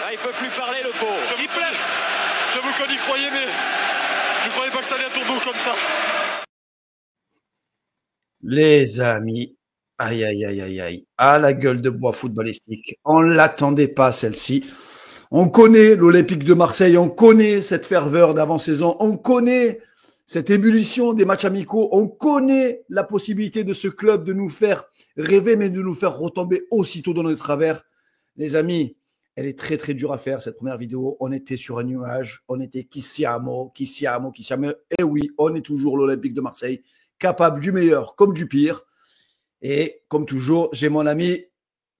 Ah, il peut plus parler, le pauvre. J'avoue qu'on y croyait, mais je croyais pas que ça allait à tourner comme ça. Les amis, aïe, aïe, aïe, aïe, aïe. Ah, la gueule de bois footballistique. On l'attendait pas, celle-ci. On connaît l'Olympique de Marseille, on connaît cette ferveur d'avant-saison, on connaît cette ébullition des matchs amicaux, on connaît la possibilité de ce club de nous faire rêver, mais de nous faire retomber aussitôt dans notre travers. Les amis, elle est très, très dure à faire, cette première vidéo. On était sur un nuage, on était qui siamo. Et oui, on est toujours l'Olympique de Marseille, capable du meilleur comme du pire. Et comme toujours, j'ai mon ami,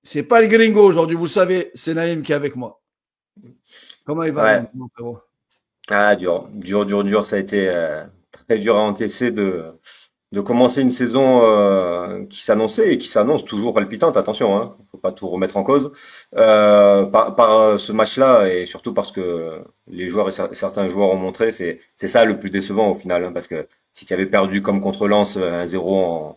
c'est pas le gringo aujourd'hui, vous le savez, c'est Naïm qui est avec moi. Comment il va, Ouais. mon frérot? Ah, dur. Ça a été très dur à encaisser de commencer une saison qui s'annonçait et qui s'annonce toujours palpitante. Attention, hein, faut pas tout remettre en cause. Par ce match-là et surtout parce que les joueurs et certains joueurs ont montré, c'est ça le plus décevant au final, hein, parce que si tu avais perdu comme contre Lens 1-0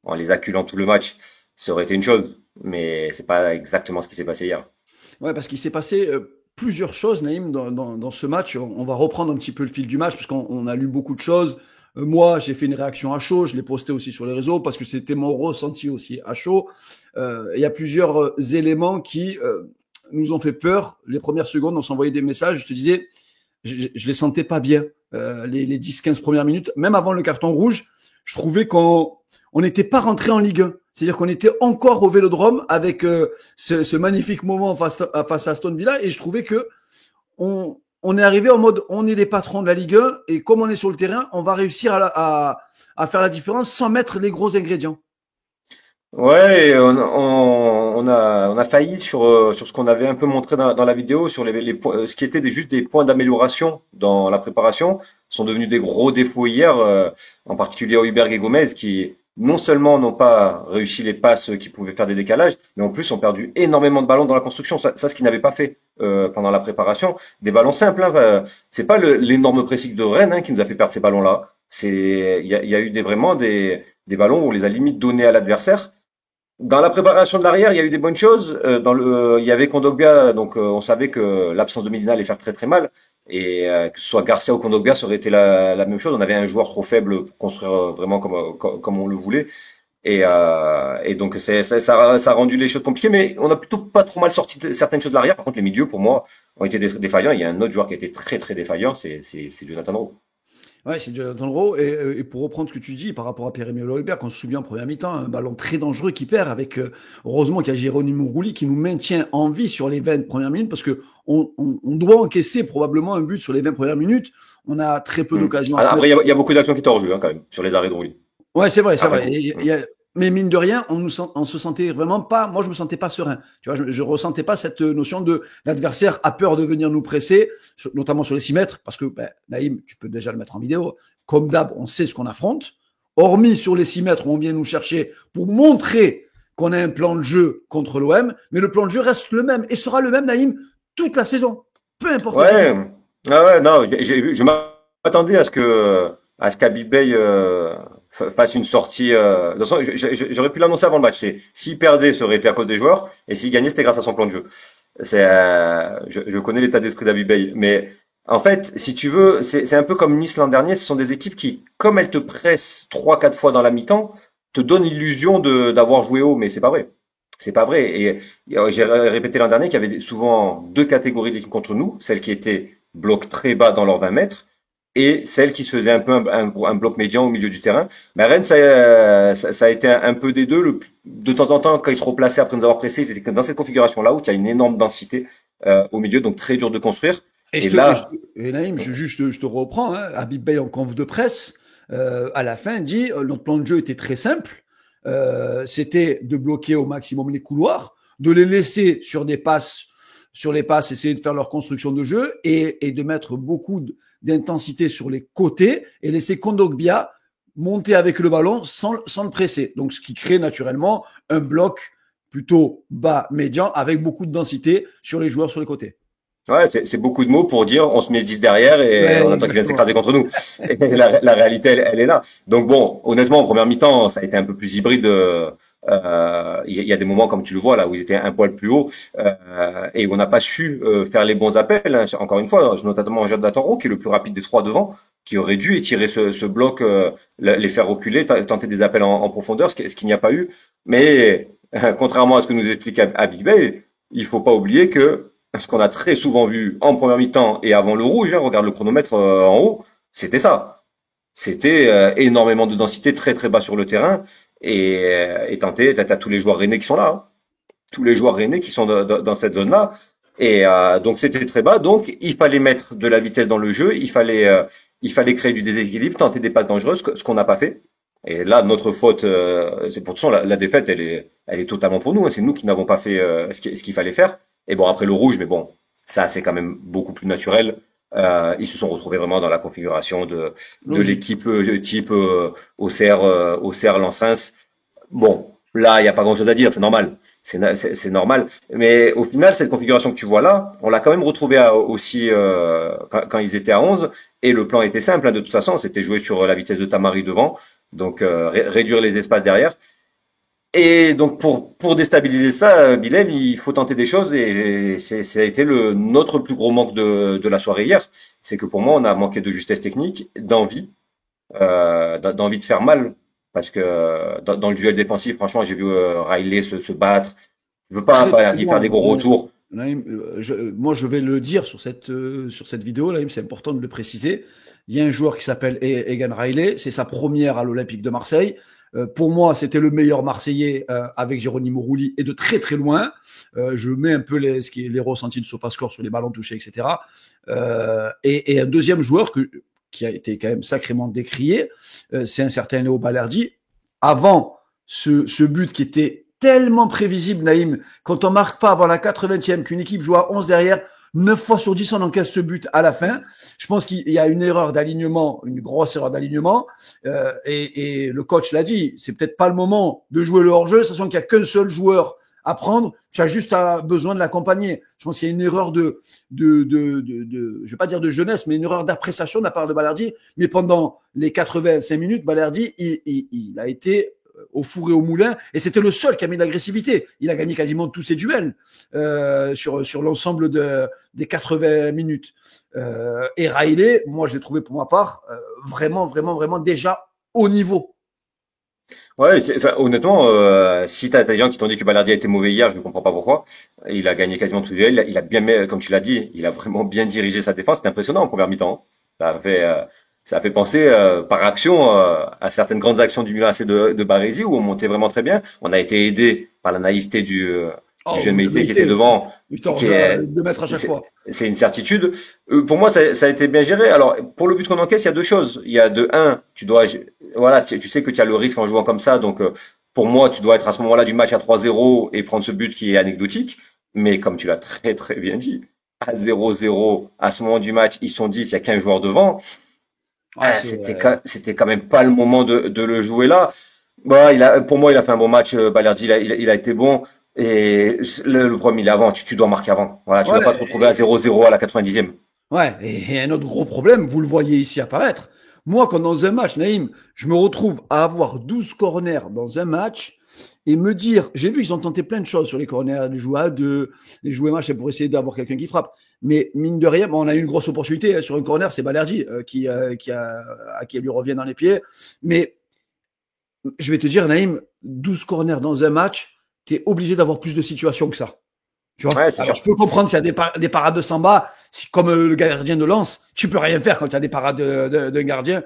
en les acculant tout le match, ça aurait été une chose. Mais c'est pas exactement ce qui s'est passé hier. Ouais, parce qu'il s'est passé plusieurs choses, Naïm, dans ce match. On va reprendre un petit peu le fil du match, parce qu'on a lu beaucoup de choses. Moi, j'ai fait une réaction à chaud, je l'ai posté aussi sur les réseaux, parce que c'était mon ressenti aussi à chaud. Il y a plusieurs éléments qui nous ont fait peur. Les premières secondes, on s'envoyait des messages, je te disais, je les sentais pas bien. Les 10-15 premières minutes, même avant le carton rouge, je trouvais qu'on n'était pas rentré en Ligue 1. C'est-à-dire qu'on était encore au Vélodrome avec ce magnifique moment face à Aston Villa, et je trouvais que on est arrivé en mode on est les patrons de la Ligue 1, et comme on est sur le terrain, on va réussir à faire la différence sans mettre les gros ingrédients. Ouais, et on a failli sur ce qu'on avait un peu montré dans la vidéo, sur les points, ce qui était juste des points d'amélioration dans la préparation, sont devenus des gros défauts hier, en particulier Højbjerg et Gomez, qui non seulement n'ont pas réussi les passes qui pouvaient faire des décalages, mais en plus ont perdu énormément de ballons dans la construction. Ça ce qu'ils n'avaient pas fait pendant la préparation. Des ballons simples, hein, c'est pas l'énorme pressing de Rennes hein, qui nous a fait perdre ces ballons-là. Il y a eu vraiment des ballons où on les a limite donnés à l'adversaire. Dans la préparation de l'arrière, il y a eu des bonnes choses. Il y avait Kondogbia, donc on savait que l'absence de Medina allait faire très très mal, et que ce soit Garcia ou Kondogbia, ça aurait été la même chose. On avait un joueur trop faible pour construire vraiment comme on le voulait, et donc ça a rendu les choses compliquées. Mais on a plutôt pas trop mal sorti certaines choses de l'arrière. Par contre, les milieux pour moi ont été défaillants. Il y a un autre joueur qui a été très très défaillant, c'est Jonathan Rowe. Ouais, c'est Jonathan Rowe. Et pour reprendre ce que tu dis par rapport à Pierre-Emile Højbjerg, on se souvient en première mi-temps, un ballon très dangereux qui perd avec, heureusement qu'il y a Jérôme Rouli qui nous maintient en vie sur les 20 premières minutes, parce que on doit encaisser probablement un but sur les 20 premières minutes. On a très peu d'occasions. Après, il y a beaucoup d'actions qui étaient hors jeu, hein, quand même, sur les arrêts de Rouli. Ouais, c'est vrai, c'est vrai. Mais mine de rien, on se sentait vraiment pas, moi je me sentais pas serein. Tu vois, je ressentais pas cette notion de l'adversaire a peur de venir nous presser, notamment sur les 6 mètres, parce que, Naïm, tu peux déjà le mettre en vidéo. Comme d'hab, on sait ce qu'on affronte. Hormis sur les 6 mètres où on vient nous chercher pour montrer qu'on a un plan de jeu contre l'OM, mais le plan de jeu reste le même et sera le même, Naïm, toute la saison. Peu importe. Ouais, non, je m'attendais à ce qu'Habib Beye fasse une sortie. De toute façon, j'aurais pu l'annoncer avant le match. S'il perdait, ça aurait été à cause des joueurs, et s'il gagnait, c'était grâce à son plan de jeu. Je connais l'état d'esprit d'Habib Beye, mais en fait, si tu veux, c'est un peu comme Nice l'an dernier. Ce sont des équipes qui, comme elles te pressent 3-4 fois dans la mi-temps, te donnent l'illusion d'avoir joué haut, mais c'est pas vrai. C'est pas vrai. Et j'ai répété l'an dernier qu'il y avait souvent deux catégories d'équipes contre nous, celles qui étaient bloc très bas dans leurs 20 mètres, et celles qui se faisaient un peu un bloc médian au milieu du terrain. Mais Rennes, ça a été un peu des deux. De temps en temps, quand ils se replaçaient après nous avoir pressés, c'était dans cette configuration-là où il y a une énorme densité au milieu, donc très dur de construire. Et Naïm, je te reprends, hein, Habib Beye en conf de presse, à la fin, dit notre plan de jeu était très simple. C'était de bloquer au maximum les couloirs, de les laisser sur les passes, essayer de faire leur construction de jeu, et de mettre beaucoup d'intensité sur les côtés et laisser Kondogbia monter avec le ballon sans le presser. Donc, ce qui crée naturellement un bloc plutôt bas, médian, avec beaucoup de densité sur les joueurs sur les côtés. Ouais, c'est beaucoup de mots pour dire on se met 10 derrière et Ouais, on attend qu'ils viennent exactement. s'écraser contre nous. Et la réalité, elle est là. Donc bon, honnêtement, en première mi-temps, ça a été un peu plus hybride. Il y a des moments, comme tu le vois, là, où ils étaient un poil plus haut et où on n'a pas su faire les bons appels. Hein. Encore une fois, notamment Jordan Toro, qui est le plus rapide des trois devant, qui aurait dû étirer ce bloc, les faire reculer, tenter des appels en profondeur, ce qu'il n'y a pas eu. Mais contrairement à ce que nous explique à Big Bay, il faut pas oublier que ce qu'on a très souvent vu en première mi-temps et avant le rouge, hein, regarde le chronomètre en haut, c'était ça. C'était énormément de densité très très bas sur le terrain et tenter, t'as tous les joueurs rennais qui sont là, hein. Tous les joueurs rennais qui sont dans cette zone-là. Et donc c'était très bas, donc il fallait mettre de la vitesse dans le jeu, il fallait créer du déséquilibre, tenter des passes dangereuses, ce qu'on n'a pas fait. Et là, notre faute, c'est pour ça la défaite, elle est totalement pour nous. Hein. C'est nous qui n'avons pas fait ce qu'il fallait faire. Et bon, après le rouge, mais bon, ça c'est quand même beaucoup plus naturel. Ils se sont retrouvés vraiment dans la configuration de Logique. l'équipe type Auxerre Lens-Reims. Bon, là, il n'y a pas grand-chose à dire, c'est normal. C'est normal. Mais au final, cette configuration que tu vois là, on l'a quand même retrouvée aussi quand ils étaient à 11. Et le plan était simple, hein, de toute façon, c'était jouer sur la vitesse de Tamari devant, donc réduire les espaces derrière. Et donc pour déstabiliser ça, Bilal, il faut tenter des choses et ça a été notre plus gros manque de la soirée hier. C'est que pour moi, on a manqué de justesse technique, d'envie de faire mal. Parce que dans le duel défensif, franchement, j'ai vu Riley se battre. Je veux pas Très faire des souvent, gros retours. Naïm, moi, je vais le dire sur cette vidéo, Naïm, c'est important de le préciser. Il y a un joueur qui s'appelle Egan Riley, c'est sa première à l'Olympique de Marseille. Pour moi, c'était le meilleur Marseillais avec Geronimo Rulli et de très très loin. Je mets un peu les ressentis de SofaScore sur les ballons touchés, etc. Et un deuxième joueur qui a été quand même sacrément décrié, c'est un certain Léo Balerdi. Avant ce but qui était tellement prévisible, Naïm, quand on marque pas avant la 80e, qu'une équipe joue à 11 derrière, 9 fois sur 10, on encaisse ce but à la fin. Je pense qu'il y a une erreur d'alignement, une grosse erreur d'alignement. Et le coach l'a dit, c'est peut-être pas le moment de jouer le hors-jeu, sachant qu'il n'y a qu'un seul joueur à prendre. Tu as juste besoin de l'accompagner. Je pense qu'il y a une erreur je vais pas dire de jeunesse, mais une erreur d'appréciation de la part de Balerdi. Mais pendant les 85 minutes, Balerdi, il a été au four et au moulin, et c'était le seul qui a mis de l'agressivité. Il a gagné quasiment tous ses duels sur l'ensemble des 80 minutes. Et Riley, moi, j'ai trouvé pour ma part vraiment, vraiment, vraiment déjà haut niveau. Ouais, enfin, honnêtement, si t'as des gens qui t'ont dit que Balardi a été mauvais hier, je ne comprends pas pourquoi. Il a gagné quasiment tous les duels. Il a bien, comme tu l'as dit, il a vraiment bien dirigé sa défense. C'était impressionnant en première mi-temps. Ça a fait penser par action à certaines grandes actions du Milan AC de Baresi où on montait vraiment très bien. On a été aidé par la naïveté du Oh, jeune vous le Meïté qui était méritez. devant, Victor, qui est, 2 mètres à chaque c'est fois. c'est une certitude. Pour moi, ça a été bien géré. Alors, pour le but qu'on encaisse, il y a deux choses. Il y a de un, voilà, tu sais que tu as le risque en jouant comme ça, donc pour moi, tu dois être à ce moment-là du match à 3-0 et prendre ce but qui est anecdotique. Mais comme tu l'as très très bien dit, à 0-0, à ce moment du match, ils sont 10, il y a qu'un joueur devant. Ah, C'était quand même pas le moment de le jouer là. Bah, pour moi, il a fait un bon match. Balerdi, il a été bon. Et le problème, il est avant. Tu dois marquer avant. Voilà, tu dois pas te retrouver à ouais, 0-0 à la 90e. ouais, et un autre gros problème, vous le voyez ici apparaître. Moi, quand dans un match, Naïm, je me retrouve à avoir 12 corners dans un match et me dire, j'ai vu qu'ils ont tenté plein de choses sur les corners, les jouer à deux, les jouer match pour essayer d'avoir quelqu'un qui frappe. Mais mine de rien, bon, on a eu une grosse opportunité sur un corner, c'est Balerdi qui lui revient dans les pieds. Mais je vais te dire, Naïm, 12 corners dans un match, tu es obligé d'avoir plus de situations que ça. Tu vois. Ouais, c'est Alors, sûr. je peux comprendre s'il y a des parades de Samba, comme le gardien de Lens, tu peux rien faire quand il y a des parades d'un gardien.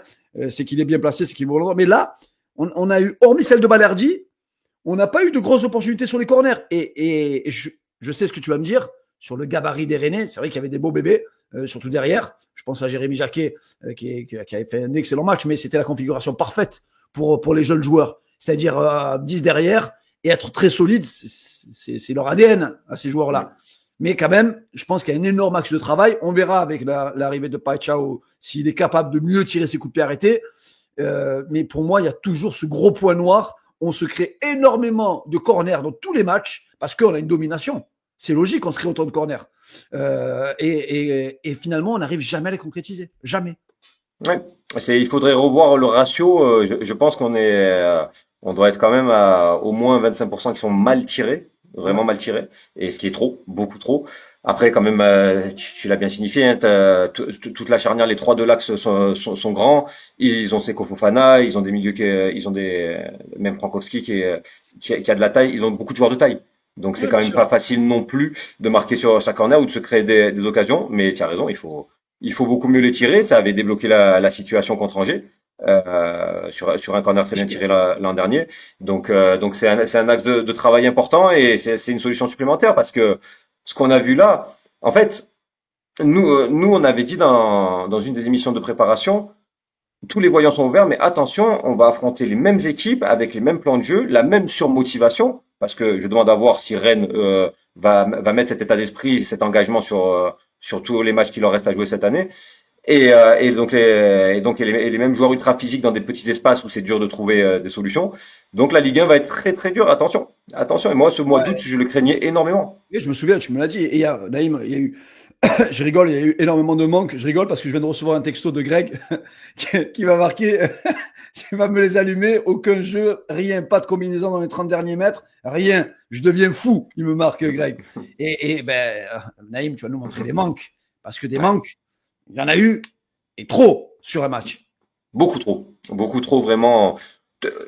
C'est qu'il est bien placé, c'est qu'il est bon. Mais là, on a eu, hormis celle de Balerdi, on n'a pas eu de grosses opportunités sur les corners. Et je sais ce que tu vas me dire sur le gabarit des Rennais. C'est vrai qu'il y avait des beaux bébés, surtout derrière. Je pense à Jérémy Jacquet, qui avait fait un excellent match, mais c'était la configuration parfaite pour les jeunes joueurs. C'est-à-dire 10 derrière et être très solide, c'est leur ADN à ces joueurs-là. Mais quand même, je pense qu'il y a un énorme axe de travail. On verra avec l'arrivée de Paixão s'il est capable de mieux tirer ses coups de pied arrêtés. Mais pour moi, il y a toujours ce gros point noir. On se crée énormément de corners dans tous les matchs parce qu'on a une domination. C'est logique, on serait autant de corner. Et finalement, on n'arrive jamais à les concrétiser. Jamais. Ouais. Il faudrait revoir le ratio. Je pense on doit être quand même à au moins 25% qui sont mal tirés, Ouais, vraiment mal tirés, et ce qui est trop, beaucoup trop. Après, quand même, tu l'as bien signifié, hein, toute la charnière, les trois de l'axe sont grands. Ils ont Seko Fofana, ils ont des milieux ils ont même Frankowski qui a de la taille. Ils ont beaucoup de joueurs de taille. Donc c'est ouais, quand bien même sûr. pas facile non plus de marquer sur chaque corner ou de se créer des occasions. Mais tu as raison, il faut beaucoup mieux les tirer. Ça avait débloqué la situation contre Angers sur un corner très bien tiré l'an dernier. Donc c'est un axe de travail important et c'est une solution supplémentaire parce que ce qu'on a vu là, en fait, nous on avait dit dans une des émissions de préparation, tous les voyants sont ouverts, mais attention, on va affronter les mêmes équipes avec les mêmes plans de jeu, la même surmotivation, parce que je demande à voir si Rennes va mettre cet état d'esprit, cet engagement sur tous les matchs qu'il leur reste à jouer cette année. Et donc les mêmes joueurs ultra physiques dans des petits espaces où c'est dur de trouver des solutions. Donc la Ligue 1 va être très très dure. Attention, attention. Et moi, ce mois d'août, Ouais. je le craignais énormément. Et je me souviens, tu me l'as dit. Et Naïm, il y a eu, je rigole, il y a eu énormément de manques. Je rigole parce que je viens de recevoir un texto de Greg qui va marquer, qui va me les allumer. Aucun jeu, rien, pas de combinaison dans les 30 derniers mètres, rien. Je deviens fou, il me marque Greg. Et ben, Naïm, tu vas nous montrer les manques. Parce que des Ouais. manques, il y en a eu, et trop sur un match. Beaucoup trop vraiment.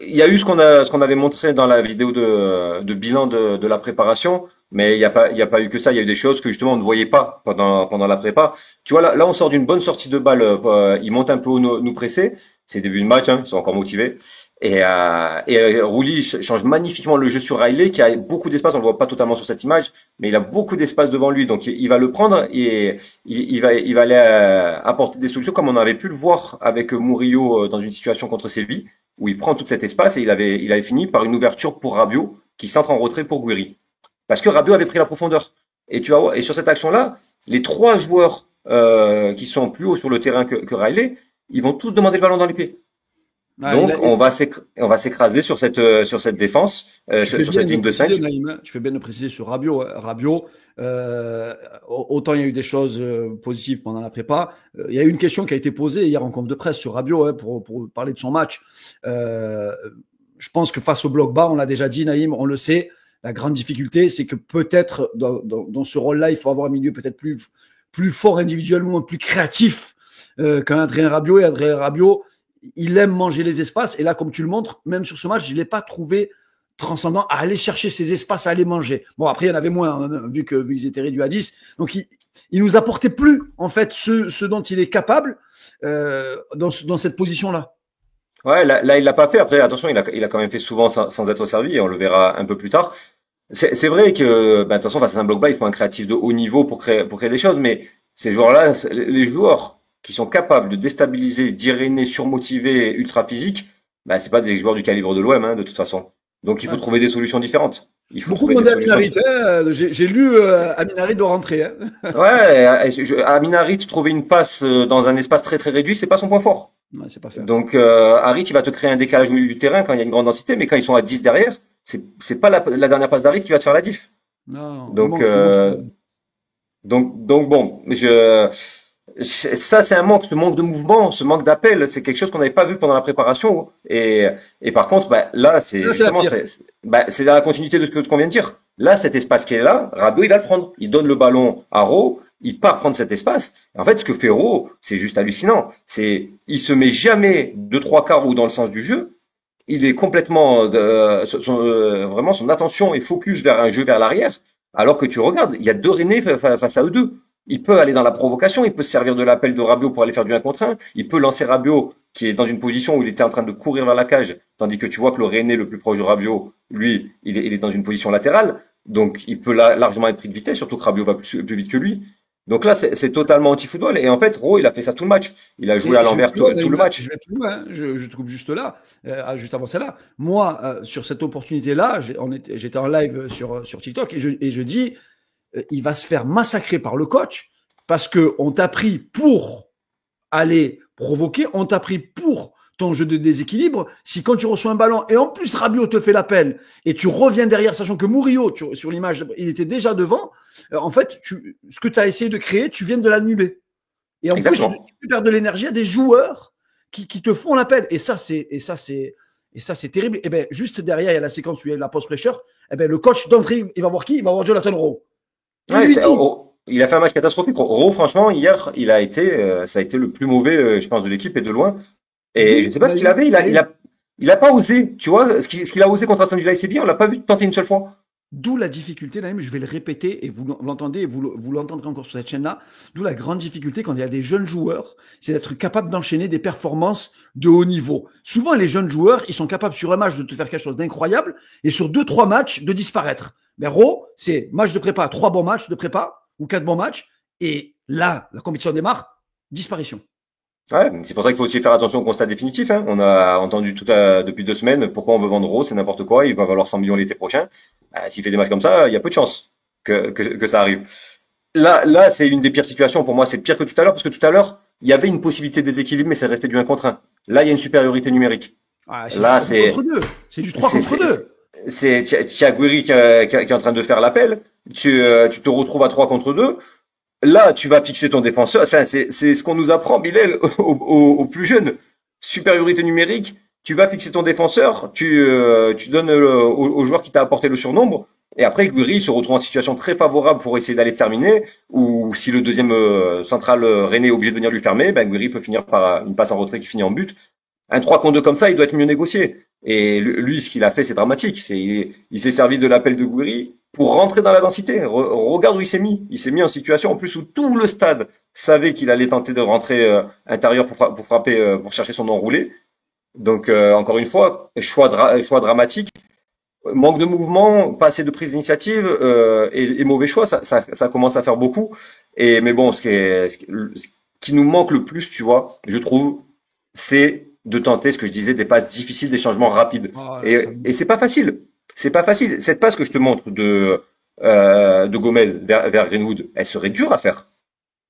Il y a eu ce qu'on avait montré dans la vidéo de bilan de la préparation, mais il y a pas eu que ça. Il y a eu des choses que justement on ne voyait pas pendant la prépa. Tu vois là on sort d'une bonne sortie de balle. Ils montent un peu nous presser. C'est début de match, hein, ils sont encore motivés. Et Rouli change magnifiquement le jeu sur Riley qui a beaucoup d'espace. On le voit pas totalement sur cette image, mais il a beaucoup d'espace devant lui. Donc il va le prendre et il va aller apporter des solutions comme on avait pu le voir avec Murillo dans une situation contre Séville où il prend tout cet espace et il avait fini par une ouverture pour Rabiot qui centre en retrait pour Guiri. Parce que Rabiot avait pris la profondeur. Et tu vois, et sur cette action-là, les trois joueurs qui sont plus haut sur le terrain que Riley, ils vont tous demander le ballon dans les pieds. Ah, Donc on va s'écraser sur cette défense, tu fais sur bien cette de le ligne de préciser, 5. Naïm, hein. Tu fais bien de le préciser sur Rabiot, hein. Rabiot, autant il y a eu des choses positives pendant la prépa. Il y a eu une question qui a été posée hier en conf de presse sur Rabiot, hein, pour parler de son match. Euh, je pense que face au bloc bas, on l'a déjà dit, Naïm, on le sait, la grande difficulté, c'est que peut-être dans ce rôle-là, il faut avoir un milieu peut-être plus fort individuellement, plus créatif qu'un Adrien Rabiot. Et Adrien Rabiot, il aime manger les espaces. Et là, comme tu le montres, même sur ce match, je ne l'ai pas trouvé transcendant à aller chercher ces espaces, à aller manger. Bon, après, il y en avait moins, hein, vu qu'ils étaient réduits à 10. Donc, il nous apportait plus, en fait, ce dont il est capable dans cette position-là. Ouais, là il l'a pas fait. Après, attention, il a quand même fait souvent sans être servi et on le verra un peu plus tard. C'est vrai que, bah, de toute façon, face à un bloc bas, il faut un créatif de haut niveau pour créer des choses, mais ces joueurs-là, les joueurs qui sont capables de déstabiliser, d'iréner, surmotivés, ultra physiques, bah, c'est pas des joueurs du calibre de l'OM, hein, de toute façon. Donc, il faut Ouais. trouver des solutions différentes. Il faut Beaucoup trouver des demandé à solutions. Minarit. Hein. J'ai lu Aminarit doit rentrer. Hein. Ouais, Amin Harit, trouver une passe dans un espace très très réduit, c'est pas son point fort. Ouais, c'est pas faire. Donc Harit, il va te créer un décalage au milieu du terrain quand il y a une grande densité, mais quand ils sont à 10 derrière, c'est pas la dernière passe d'Harit qui va te faire la diff. Non, Donc il manque ça. donc bon, ça c'est un manque, ce manque de mouvement, ce manque d'appel, c'est quelque chose qu'on n'avait pas vu pendant la préparation. Et par contre, bah, là, c'est Là, c'est la justement, pire. c'est dans la continuité de ce qu'on vient de dire. Là, cet espace qui est là, Rabiot, il va le prendre. Il donne le ballon à Rowe, il part prendre cet espace. En fait, ce que fait Rowe, c'est juste hallucinant. Il se met jamais de trois quarts ou dans le sens du jeu. Il est complètement, vraiment, son attention est focus vers un jeu vers l'arrière. Alors que tu regardes, il y a deux Rennais face à eux deux. Il peut aller dans la provocation, il peut se servir de l'appel de Rabiot pour aller faire du 1 contre 1, il peut lancer Rabiot qui est dans une position où il était en train de courir vers la cage, tandis que tu vois que le Rennais le plus proche de Rabiot, lui, il est dans une position latérale, donc il peut largement être pris de vitesse, surtout que Rabiot va plus vite que lui. Donc là, c'est totalement anti-football, et en fait, Ro, il a fait ça tout le match. Il a joué à Et je vais l'envers plus loin, tout le Naïm, hein. Je match. vais plus loin. Hein. Je te coupe juste là, juste avant celle-là. Moi, sur cette opportunité-là, j'étais en live sur TikTok et je dis, il va se faire massacrer par le coach parce que on t'a pris pour aller provoquer, on t'a pris pour ton jeu de déséquilibre si quand tu reçois un ballon et en plus Rabiot te fait l'appel et tu reviens derrière, sachant que Murillo, sur l'image, il était déjà devant, en fait, ce que tu as essayé de créer, tu viens de l'annuler. Et en plus, tu perds de l'énergie à des joueurs qui te font l'appel. Et ça, c'est terrible. Et ben, juste derrière, il y a la séquence où il y a la post pressure. Et ben, le coach d'entrée, il va voir qui? Il va voir Jonathan Rowe. Il a fait un match catastrophique. Rowe, franchement, hier, ça a été le plus mauvais, je pense, de l'équipe et de loin. Et je ne sais pas ce qu'il avait. Il a pas osé. Tu vois, ce qu'il a osé contre Aston Villa, c'est bien. On l'a pas vu tenter une seule fois. D'où la difficulté, Naïm, je vais le répéter, et vous l'entendez, et vous l'entendrez encore sur cette chaîne-là, d'où la grande difficulté quand il y a des jeunes joueurs, c'est d'être capable d'enchaîner des performances de haut niveau. Souvent, les jeunes joueurs, ils sont capables sur un match de te faire quelque chose d'incroyable, et sur 2-3 matchs de disparaître. Mais Raw, c'est match de prépa, 3 bons matchs de prépa, ou 4 bons matchs, et là, la compétition démarre, disparition. Ouais, c'est pour ça qu'il faut aussi faire attention au constat définitif, hein. On a entendu depuis 2 semaines pourquoi on veut vendre Rowe, c'est n'importe quoi, il va valoir 100 millions l'été prochain. S'il fait des matchs comme ça, il y a peu de chances que ça arrive. Là, c'est une des pires situations pour moi, c'est pire que tout à l'heure, parce que tout à l'heure, il y avait une possibilité de déséquilibre, mais c'est resté du 1 contre 1. Là, il y a une supériorité numérique. Là, c'est du 3 contre 2. C'est Thiaguiri qui est en train de faire l'appel, tu te retrouves à 3 contre 2. Là, tu vas fixer ton défenseur. Enfin, c'est ce qu'on nous apprend, Bilal, aux plus jeunes. Supériorité numérique. Tu vas fixer ton défenseur. Tu donnes au joueur qui t'a apporté le surnombre. Et après, Gouiri se retrouve en situation très favorable pour essayer d'aller terminer. Ou si le deuxième central René est obligé de venir lui fermer, ben Gouiri peut finir par une passe en retrait qui finit en but. Un 3 contre 2 comme ça, il doit être mieux négocié. Et lui, ce qu'il a fait, c'est dramatique. Il s'est servi de l'appel de Gouiri pour rentrer dans la densité. Regarde où il s'est mis. Il s'est mis en situation en plus où tout le stade savait qu'il allait tenter de rentrer intérieur pour frapper, pour chercher son enroulé. Donc encore une fois, choix dramatique. Manque de mouvement, pas assez de prise d'initiative et mauvais choix, ça commence à faire beaucoup. Mais bon, ce qui nous manque le plus, tu vois, je trouve, c'est de tenter ce que je disais, des passes difficiles, des changements rapides. Et c'est pas facile. C'est pas facile. Cette passe que je te montre de Gomez vers Greenwood, elle serait dure à faire.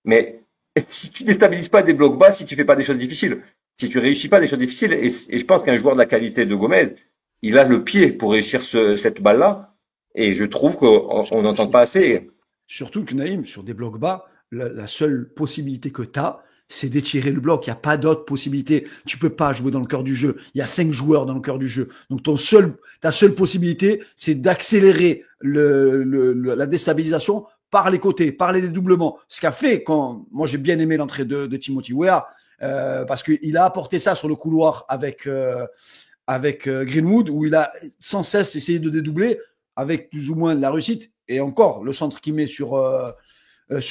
Mais si tu déstabilises pas des blocs bas, si tu fais pas des choses difficiles, si tu réussis pas des choses difficiles, et je pense qu'un joueur de la qualité de Gomez, il a le pied pour réussir cette balle-là, et je trouve qu'on n'entend pas assez. Surtout que Naïm, sur des blocs bas, la seule possibilité que tu as, c'est d'étirer le bloc. Il n'y a pas d'autre possibilité. Tu peux pas jouer dans le cœur du jeu. Il y a 5 joueurs dans le cœur du jeu. Donc ta seule possibilité, c'est d'accélérer la déstabilisation par les côtés, par les dédoublements. Ce qu'a fait moi j'ai bien aimé l'entrée de Timothy Weah, parce qu'il a apporté ça sur le couloir avec Greenwood, où il a sans cesse essayé de dédoubler avec plus ou moins de la réussite. Et encore, le centre qu'il met sur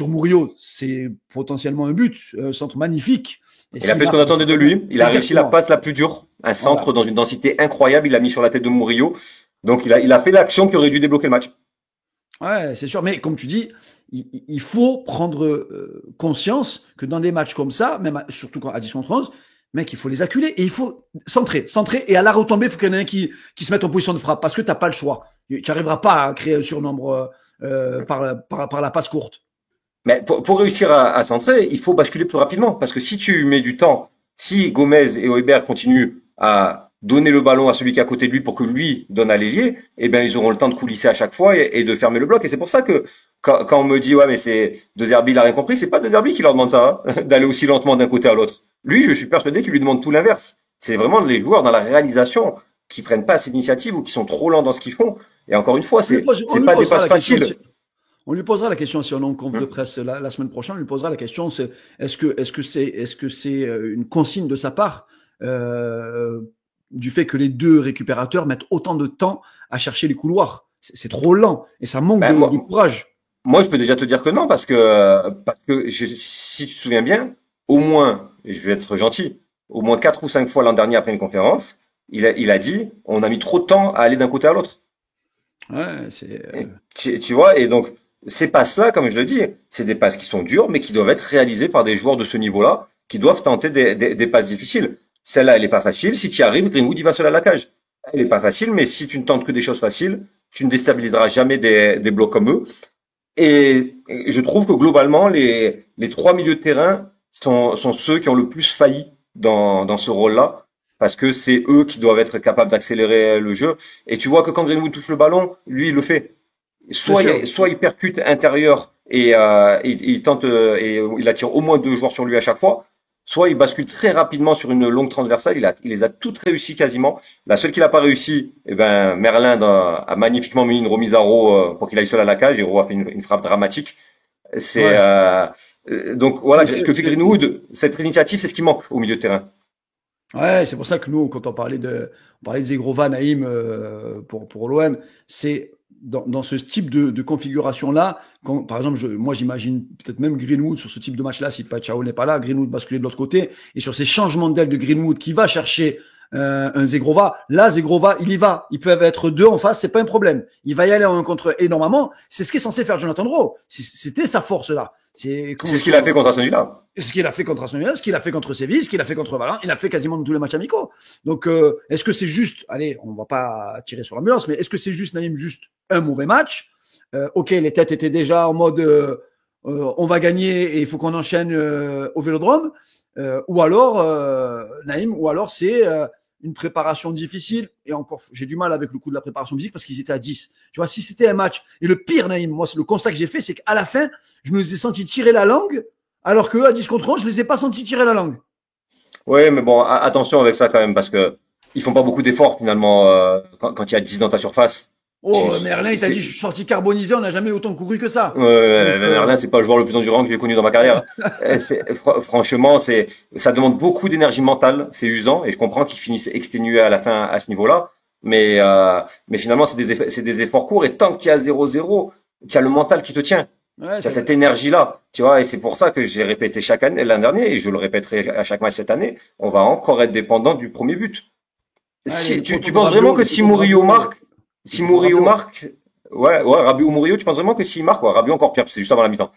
Murillo, c'est potentiellement un but, centre magnifique. Il a fait ce qu'on attendait de lui. Il a réussi la passe la plus dure. Un centre dans une densité incroyable. Il l'a mis sur la tête de Murillo. Donc, il a fait l'action qui aurait dû débloquer le match. Ouais, c'est sûr. Mais comme tu dis, il faut prendre conscience que dans des matchs comme ça, même surtout à 10 contre 11, mec, il faut les acculer et il faut centrer. Et à la retombée, il faut qu'il y en ait un qui se mette en position de frappe parce que tu n'as pas le choix. Tu n'arriveras pas à créer un surnombre par la passe courte. Mais pour réussir à centrer, il faut basculer plus rapidement. Parce que si tu mets du temps, si Gomez et Højbjerg continuent à donner le ballon à celui qui est à côté de lui pour que lui donne à l'ailier, eh ben ils auront le temps de coulisser à chaque fois et de fermer le bloc. Et c'est pour ça que quand on me dit ouais mais c'est De Zerbi, il a rien compris, c'est pas De Zerbi qui leur demande ça, hein, d'aller aussi lentement d'un côté à l'autre. Lui, je suis persuadé qu'il lui demande tout l'inverse. C'est vraiment les joueurs dans la réalisation qui prennent pas assez d'initiative ou qui sont trop lents dans ce qu'ils font. Et encore une fois, c'est pas des passes faciles. On lui posera la question si on est en conf de presse la semaine prochaine. On lui posera la question est-ce que c'est une consigne de sa part du fait que les deux récupérateurs mettent autant de temps à chercher les couloirs. C'est trop lent et ça manque de courage. Moi, je peux déjà te dire que non parce que si tu te souviens bien, au moins, et je vais être gentil, au moins 4 ou 5 fois l'an dernier après une conférence, il a dit on a mis trop de temps à aller d'un côté à l'autre. Ouais, c'est. Tu vois, et donc ces passes-là, comme je le dis, c'est des passes qui sont dures, mais qui doivent être réalisées par des joueurs de ce niveau-là, qui doivent tenter des passes difficiles. Celle-là, elle est pas facile. Si tu y arrives, Greenwood, il va seul à la cage. Elle est pas facile, mais si tu ne tentes que des choses faciles, tu ne déstabiliseras jamais des blocs comme eux. Et je trouve que globalement, les 3 milieux de terrain sont ceux qui ont le plus failli dans ce rôle-là. parce que c'est eux qui doivent être capables d'accélérer le jeu. Et tu vois que quand Greenwood touche le ballon, lui, il le fait. Soit il percute intérieur et il tente et il attire au moins 2 joueurs sur lui à chaque fois. Soit il bascule très rapidement sur une longue transversale. Il les a toutes réussies quasiment. La seule qu'il n'a pas réussi, eh ben Merlin a magnifiquement mis une remise à Rowe pour qu'il aille seul à la cage et Rowe a fait une frappe dramatique. C'est Ouais. donc voilà ce C'est, que fait c'est, Greenwood. Cette initiative, c'est ce qui manque au milieu de terrain. Ouais, c'est pour ça que nous, quand on parlait de Zegrova, Naïm pour l'OM, c'est dans ce type de configuration-là, quand, par exemple, moi j'imagine peut-être même Greenwood sur ce type de match-là, si Pachao n'est pas là, Greenwood basculer de l'autre côté, et sur ces changements d'aile de Greenwood qui va chercher un Zegrova, là Zegrova, il y va, ils peuvent être deux en face, c'est pas un problème, il va y aller en un contre eux, et normalement, c'est ce qu'est censé faire Jonathan Rowe, c'était sa force-là. C'est ce qu'il a fait contre Aston Villa. Ce qu'il a fait contre Arsenal, ce qu'il a fait contre Séville, ce qu'il a fait contre Valence, il a fait quasiment dans tous les matchs amicaux. Donc, est-ce que c'est juste, allez, on va pas tirer sur l'ambulance, mais est-ce que c'est juste, Naïm, juste un mauvais match? Ok, les têtes étaient déjà en mode, on va gagner et il faut qu'on enchaîne au Vélodrome, ou alors, Naïm, ou alors c'est une préparation difficile, et encore, j'ai du mal avec le coup de la préparation physique parce qu'ils étaient à 10. Tu vois, si c'était un match, et le pire, Naïm, moi, le constat que j'ai fait, c'est qu'à la fin, je me les ai sentis tirer la langue, alors qu'eux, à 10 contre 11, je les ai pas sentis tirer la langue. Oui, mais bon, attention avec ça quand même, parce que ils font pas beaucoup d'efforts finalement quand il y a 10 dans ta surface. Tu, Oh, Merlin, il t'a dit, je suis sorti carbonisé, on n'a jamais autant couru que ça. Donc, Merlin, c'est pas le joueur le plus endurant que j'ai connu dans ma carrière. Franchement, ça demande beaucoup d'énergie mentale, c'est usant, et je comprends qu'ils finissent exténués à la fin à ce niveau-là. Mais finalement, c'est des efforts courts, et tant que tu as 0-0, tu as le mental qui te tient. ouais, Tu as c'est cette vrai. énergie-là, tu vois, et c'est pour ça que j'ai répété chaque année l'an dernier, et je le répéterai à chaque match cette année. On va encore être dépendant du premier but. Ah, les Si tu poteaux de penses vraiment Rabiot, que les si poteaux de Murillo Rabiot, marque, les si poteaux de Murillo Rabiot. marque, ouais, Rabiot ou Murillo, tu penses vraiment que s'il marque, ouais, Rabiot encore pire, parce que c'est juste avant la mi-temps.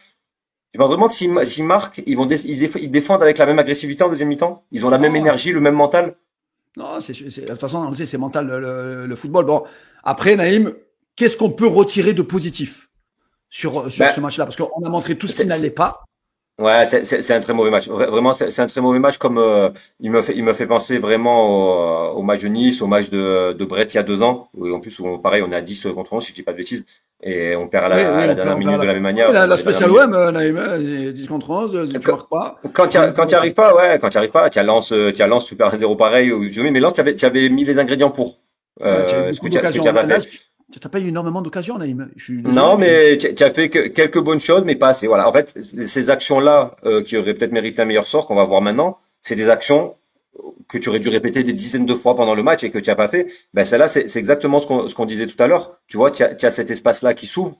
Tu penses vraiment que s'ils marquent, ils défendent avec la même agressivité en deuxième mi-temps? Ils ont la même Non, énergie, le même mental? non, de toute façon, on le sait, c'est mental, le football. Bon, après, Naïm, qu'est-ce qu'on peut retirer de positif sur Ben, ce match-là? Parce qu'on a montré tout ce qui c'est, n'allait c'est- pas. ouais, c'est un très mauvais match. Vraiment, c'est un très mauvais match comme il me fait penser vraiment au match de Nice, au match de Brest il y a 2 ans. Où, en plus, pareil, on est à 10 contre 11, si je dis pas de bêtises, et on perd Oui, oui, à la dernière on perd à minute la de la fin. même Oui, manière, la dans les dernières spéciale minutes. OM, Naïm, 10 contre 11, tu marques pas. Quand tu arrives pas, ouais, quand tu arrives pas, tu as Lens Super 1-0 pareil, mais Lens, tu avais mis les ingrédients pour, Ouais, tu as eu beaucoup ce que tu d'occasions. as pas Là, fait. tu n'as pas eu énormément d'occasions, Naïm. Je suis désolé, Non, mais mais tu as fait quelques bonnes choses, mais pas assez. Voilà. En fait, ces actions-là, qui auraient peut-être mérité un meilleur sort, qu'on va voir maintenant, c'est des actions que tu aurais dû répéter des dizaines de fois pendant le match et que tu as pas fait. Ben, celle-là, c'est exactement ce qu'on disait tout à l'heure. Tu vois, tu as cet espace-là qui s'ouvre,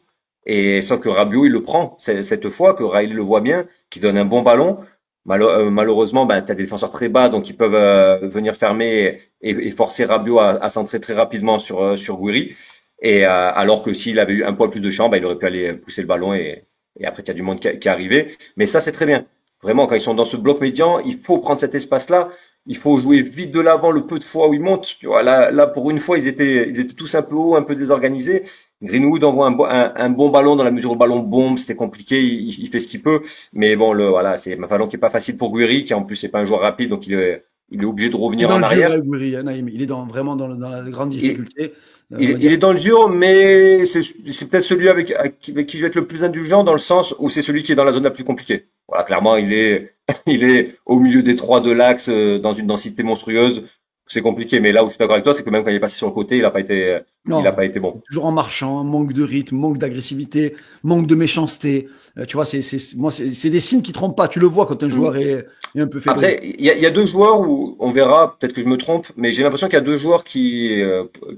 et sauf que Rabiot, il le prend cette fois, que Riley le voit bien, qui donne un bon ballon. Malheureusement, ben, tu as des défenseurs très bas, donc ils peuvent venir fermer et forcer Rabiot à centrer très rapidement sur Gouiri. Alors que s'il avait eu un poil plus de champ, ben, il aurait pu aller pousser le ballon et après, il y a du monde qui est arrivé. Mais ça, c'est très bien. Vraiment, quand ils sont dans ce bloc médian, il faut prendre cet espace-là. Il faut jouer vite de l'avant le peu de fois où ils montent. Tu vois, là, pour une fois, ils étaient tous un peu hauts, un peu désorganisés. Greenwood envoie un bon ballon dans la mesure où le ballon bombe, c'était compliqué, il fait ce qu'il peut. Mais bon, voilà, c'est un ballon qui est pas facile pour Guiri, qui en plus c'est pas un joueur rapide, donc il est obligé de il est revenir dans en le dur, arrière. Gouiri, Naïm. Il est vraiment dans la grande Il, difficulté. On va il dire. est dans le dur, mais c'est peut-être celui avec qui je vais être le plus indulgent dans le sens où c'est celui qui est dans la zone la plus compliquée. Voilà, clairement, il est au milieu des trois de l'axe, dans une densité monstrueuse. C'est compliqué, mais là où je suis d'accord avec toi, c'est que même quand il est passé sur le côté, il a Non, pas été bon. toujours en marchant, manque de rythme, manque d'agressivité, manque de méchanceté. Tu vois, c'est des signes qui trompent pas. Tu le vois quand un joueur est un peu fébrile. Après, il y a 2 joueurs où on verra, peut-être que je me trompe, mais j'ai l'impression qu'il y a 2 joueurs qui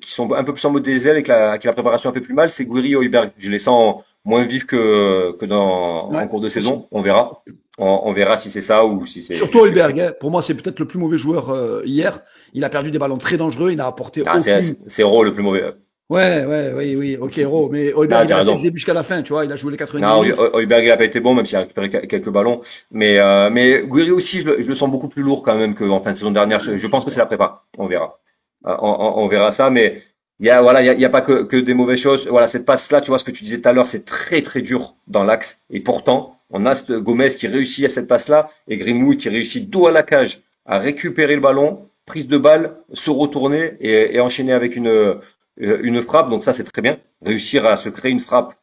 sont un peu plus en mode diesel et qui la préparation a fait plus mal, c'est Gouiri et Højbjerg. Je les sens moins vifs que en Ouais, cours de possible. saison. On verra. On verra si c'est ça ou si c'est Surtout juste que. Holberg, hein. Pour moi, c'est peut-être le plus mauvais joueur hier. Il a perdu des ballons très dangereux. Il n'a apporté Ah, aucune. c'est Euro le plus mauvais. Ouais, ouais, oui, oui. Ok, Ro. Mais Holberg, Non, il est t'as resté raison. le début jusqu'à la fin. Tu vois, il a joué les 90 Non, minutes. Højbjerg il a pas été bon, même s'il a récupéré quelques ballons. Mais Gouiri aussi, je le sens beaucoup plus lourd quand même qu'en fin de saison dernière. Ouais, Je je suis pense que c'est d'accord. la prépa. On verra. On verra ça, mais voilà, il y a pas que des mauvaises choses. Voilà, cette passe-là, tu vois ce que tu disais tout à l'heure, c'est très très dur dans l'axe. Et pourtant, on a Gomez qui réussit à cette passe-là et Greenwood qui réussit dos à la cage à récupérer le ballon prise de balle, se retourner et enchaîner avec une frappe. Donc ça, c'est très bien. Réussir à se créer une frappe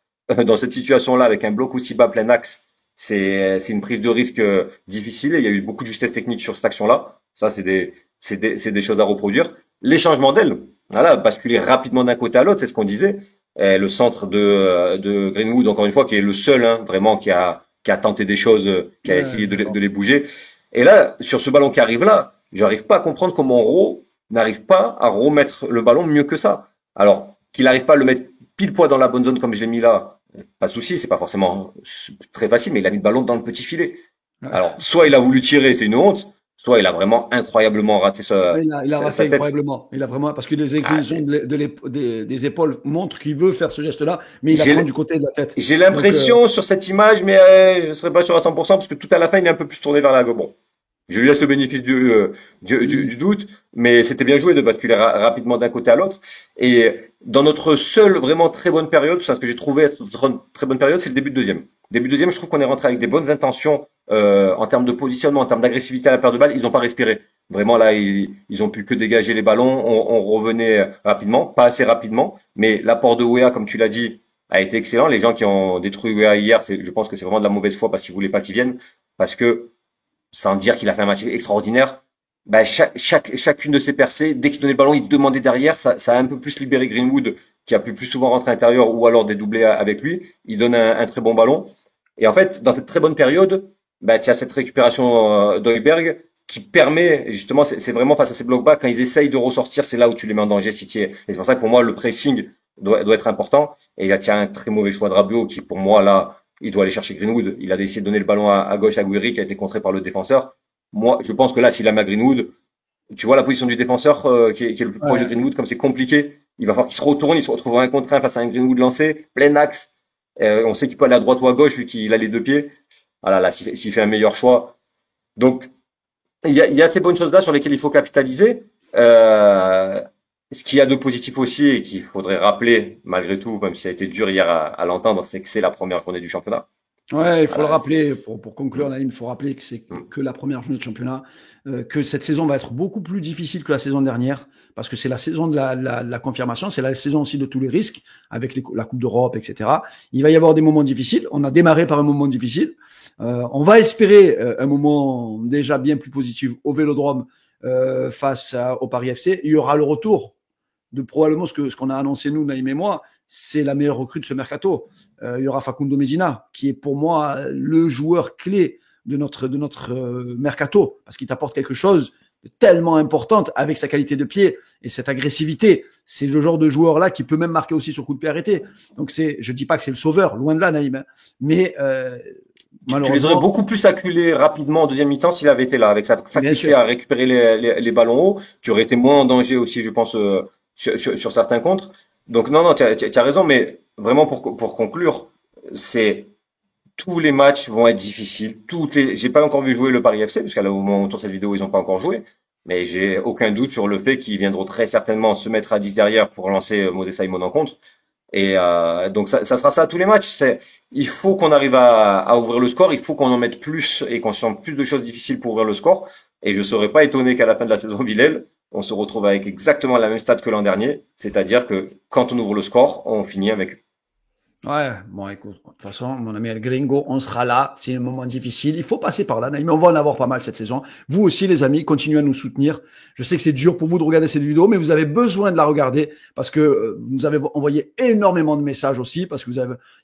dans cette situation-là avec un bloc aussi bas plein axe, c'est une prise de risque difficile. Et il y a eu beaucoup de justesse technique sur cette action-là. Ça, c'est des choses à reproduire. Les changements d'aile, voilà, basculer rapidement d'un côté à l'autre, c'est ce qu'on disait. Le centre de Greenwood, encore une fois, qui est le seul vraiment qui a tenté des choses, qui a essayé de les bouger. Et là, sur ce ballon qui arrive là, j'arrive pas à comprendre comment Ro n'arrive pas à remettre le ballon mieux que ça. Alors, qu'il n'arrive pas à le mettre pile poids dans la bonne zone comme je l'ai mis là, pas de souci, c'est pas forcément très facile, mais il a mis le ballon dans le petit filet. Alors, soit il a voulu tirer, c'est une honte, soit il a vraiment incroyablement raté il a raté incroyablement. Il a vraiment, parce que les inclinaisons des épaules montrent qu'il veut faire ce geste-là, mais il apprend du côté de la tête. J'ai l'impression sur cette image, mais je ne serais pas sûr à 100% parce que tout à la fin, il est un peu plus tourné vers la gauche. Bon, je lui laisse le bénéfice du doute, mais c'était bien joué de basculer rapidement d'un côté à l'autre. Et dans notre seule vraiment très bonne période, c'est ce que j'ai trouvé être une très bonne période, c'est le début de deuxième. Début de deuxième, je trouve qu'on est rentré avec des bonnes intentions en termes de positionnement, en termes d'agressivité à la perte de balle. Ils n'ont pas respiré. Vraiment là, ils ont pu que dégager les ballons. On revenait rapidement, pas assez rapidement, mais l'apport de Weah, comme tu l'as dit, a été excellent. Les gens qui ont détruit Weah hier, je pense que c'est vraiment de la mauvaise foi parce qu'ils voulaient pas qu'il vienne, parce que sans dire qu'il a fait un match extraordinaire, chacune de ses percées, dès qu'il donnait le ballon, il demandait derrière. Ça a un peu plus libéré Greenwood, qui a pu plus souvent rentrer à l'intérieur ou alors dédoubler avec lui. Il donne un très bon ballon. Et en fait, dans cette très bonne période, tu as cette récupération d'Højbjerg qui permet, justement, c'est vraiment face à ces blocs bas, quand ils essayent de ressortir, c'est là où tu les mets en danger. Et c'est pour ça que pour moi, le pressing doit être important. Et il y a un très mauvais choix de Rabiot qui, pour moi, là, il doit aller chercher Greenwood. Il a essayé de donner le ballon à gauche à Guiri qui a été contré par le défenseur. Moi, je pense que là, s'il a mis à Greenwood, tu vois la position du défenseur qui est le plus proche de Greenwood, comme c'est compliqué, il va falloir qu'il se retourne, il se retrouve un contre un face à un Greenwood lancé, plein axe. On sait qu'il peut aller à droite ou à gauche vu qu'il a les deux pieds. Voilà, là, s'il fait un meilleur choix. Donc, il y a ces bonnes choses-là sur lesquelles il faut capitaliser. Ce qu'il y a de positif aussi et qu'il faudrait rappeler, malgré tout, même si ça a été dur hier à l'entendre, c'est que c'est la première journée du championnat. Ouais, il faut le rappeler, pour conclure, Naïm, il faut rappeler que c'est que la première journée de championnat, que cette saison va être beaucoup plus difficile que la saison dernière, parce que c'est la saison de la confirmation, c'est la saison aussi de tous les risques, avec la Coupe d'Europe, etc. Il va y avoir des moments difficiles, on a démarré par un moment difficile, on va espérer un moment déjà bien plus positif au Vélodrome face au Paris FC. Il y aura le retour de probablement ce qu'on a annoncé nous, Naïm et moi, c'est la meilleure recrue de ce mercato. Il y aura Facundo Medina, qui est pour moi le joueur clé de notre mercato, parce qu'il t'apporte quelque chose de tellement important avec sa qualité de pied et cette agressivité. C'est le genre de joueur-là qui peut même marquer aussi sur coup de pied arrêté. Donc je dis pas que c'est le sauveur, loin de là, Naïm, mais tu les aurais beaucoup plus acculés rapidement en deuxième mi-temps s'il avait été là, avec sa faculté à récupérer les ballons hauts. Tu aurais été moins en danger aussi, je pense, sur certains contres. Donc non, tu as raison, mais vraiment pour conclure, c'est tous les matchs vont être difficiles. J'ai pas encore vu jouer le Paris FC, puisqu'à au moment où on tourne cette vidéo, ils ont pas encore joué. Mais j'ai aucun doute sur le fait qu'ils viendront très certainement se mettre à 10 derrière pour lancer Moses Simon en contre. Et donc ça sera ça à tous les matchs. Il faut qu'on arrive à ouvrir le score, il faut qu'on en mette plus et qu'on sente plus de choses difficiles pour ouvrir le score. Et je serais pas étonné qu'à la fin de la saison Bilal, on se retrouve avec exactement la même stat que l'an dernier, c'est-à-dire que quand on ouvre le score, on finit avec. Ouais, bon, écoute, de toute façon, mon ami El Gringo, on sera là. C'est un moment difficile. Il faut passer par là, mais on va en avoir pas mal cette saison. Vous aussi, les amis, continuez à nous soutenir. Je sais que c'est dur pour vous de regarder cette vidéo, mais vous avez besoin de la regarder parce que vous avez envoyé énormément de messages aussi, parce que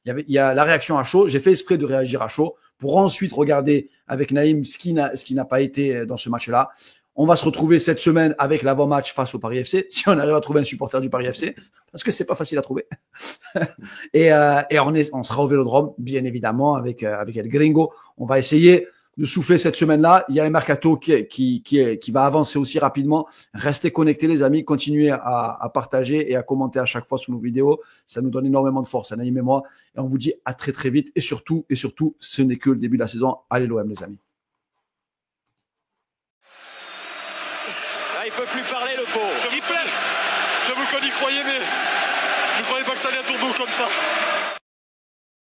il y a la réaction à chaud. J'ai fait exprès de réagir à chaud pour ensuite regarder avec Naïm ce qui n'a pas été dans ce match-là. On va se retrouver cette semaine avec l'avant-match face au Paris FC, si on arrive à trouver un supporter du Paris FC, parce que c'est pas facile à trouver. et on sera au Vélodrome, bien évidemment, avec El Gringo. On va essayer de souffler cette semaine-là. Il y a un mercato qui va avancer aussi rapidement. Restez connectés, les amis. Continuez à partager et à commenter à chaque fois sous nos vidéos. Ça nous donne énormément de force, Naïm et moi. Et on vous dit à très, très vite. Et surtout, ce n'est que le début de la saison. Allez l'OM, les amis. Il peut plus parler, le pauvre. Je vous connais, croyez, mais je croyais pas que ça allait à tourner comme ça.